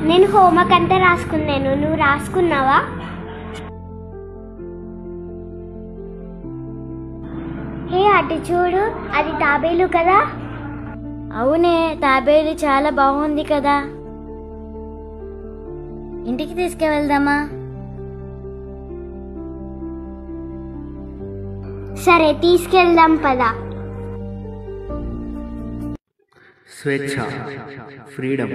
నేను హోంవర్క్ అంతా రాసుకున్నాను, నువ్వు రాసుకున్నావా? హే అటు చూడు, అది తాబేలు కదా? అవునే, తాబేలు చాలా బాగుంది కదా. ఇంటికి తీసుకువెళ్దామా? సరే తీసుకెళ్దాం పదా. స్వేచ్ఛ, ఫ్రీడమ్.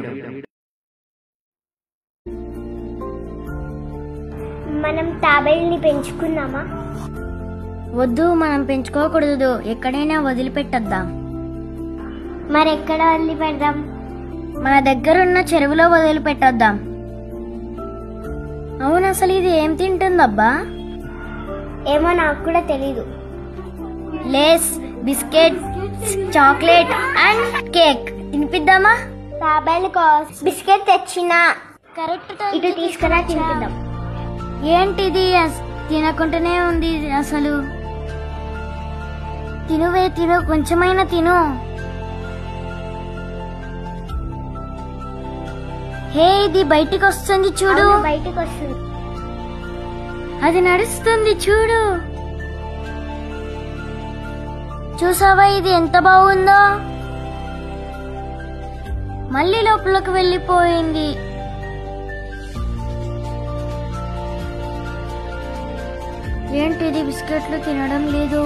మనం తాబేలుని పెంచుకున్నామా? వద్దు, మనం పెంచుకోకూడదు, ఎక్కడైనా వదిలిపెట్టద్దాం. మరెక్కడ వదిలిపెడదాం? మన దగ్గరున్న చెరువులో వదిలిపెట్టొద్దాం. అవును, అసలు ఇది ఏం తింటుందబ్బా? ఏమో నాకు కూడా తెలీదు. Lay's, biscuit, chocolate and cake తినిపిద్దామా? తాబేలు కోసం బిస్కెట్ తెచ్చినా. ఇటు తీసుకురా, తినిపిద్దాం. ఏంటిది తినకుండానే ఉంది అసలు. తినువే, తిను, కొంచెమైనా తిను. హే, ఇది బయటికి వస్తుంది చూడు. బయటికి వస్తుంది. అది నడుస్తుంది చూడు. చూసావా ఇది ఎంత బాగుందో? మళ్ళీ లోపలికి వెళ్ళిపోయింది. ఏంటిది బిస్కెట్లు తినడం లేదు?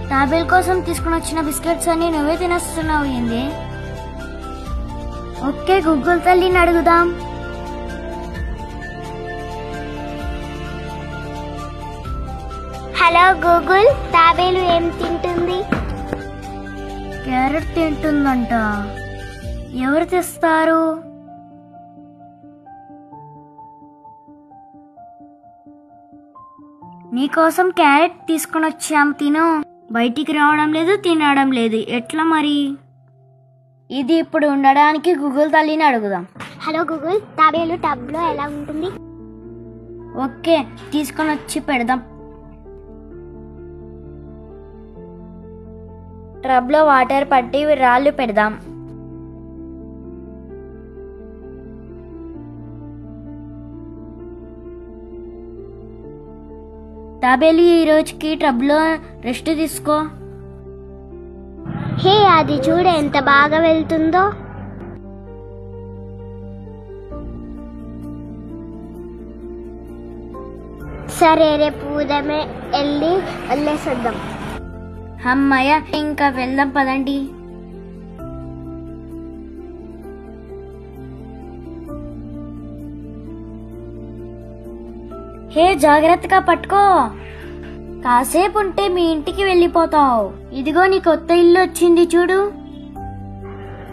తాబేల్ కోసం తీసుకుని వచ్చిన బిస్కెట్స్ అన్ని నువ్వే తినేస్తున్నావు ఏంది? ఓకే, గూగుల్ తల్లిని అడుగుదాం. హలో గూగుల్, తాబేలు ఏం తింటుంది? క్యారెట్ తింటుందంట. ఎవరు తెస్తారు? నీకోసం క్యారెట్ తీసుకుని వచ్చాం, తిను. బయటికి రావడం లేదు, తినడం లేదు, ఎట్లా మరి? ఇది ఇప్పుడు ఉండడానికి గూగుల్ తల్లిని అడుగుదాం. హలో గూగుల్, తాబేలు టబ్లో ఎలా ఉంటుంది? ఓకే, తీసుకొని వచ్చి పెడదాం. టబ్లో వాటర్ పట్టి రాళ్ళు పెడదాం. తాబేలు ఈ రోజుకి టబ్లో రెస్ట్ తీసుకో. హే, అది చూడు ఎంత బాగా వెళ్తుందో. సరే, రేపు ఉదయమే వెళ్ళి వదిలేసొద్దాం. అమ్మయ్య, ఇంకా వెళ్దాం పదండి. హే, జాగ్రత్తగా పట్టుకో. కాసేపు ఉంటే మీ ఇంటికి వెళ్ళిపోతావు. ఇదిగో నీ కొత్త ఇల్లు వచ్చింది చూడు.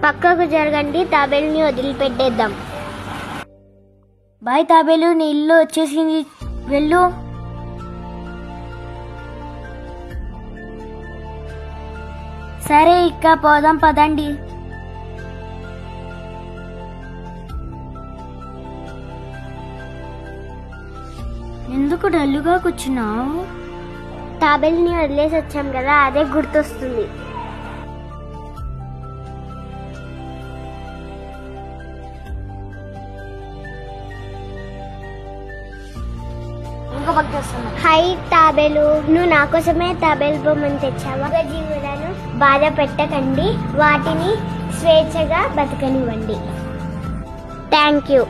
పక్కకు జరగండి, తాబేలుని వదిలిపెట్టేద్దాం. బాయ్ తాబేలు, నీ ఇల్లు వచ్చేసింది, వెళ్ళు. సరే, ఇక పోదాం పదండి. ఎందుకు డల్లుగా కూర్చున్నావు? తాబేలుని వదిలేసి వచ్చాం కదా, అదే గుర్తొస్తుంది. హై తాబేలు, నువ్వు నా కోసమే తాబేలు బొమ్మను తెచ్చావా? జీవులను బాధ పెట్టకండి, వాటిని స్వేచ్ఛగా బతకనివ్వండి. Thank you.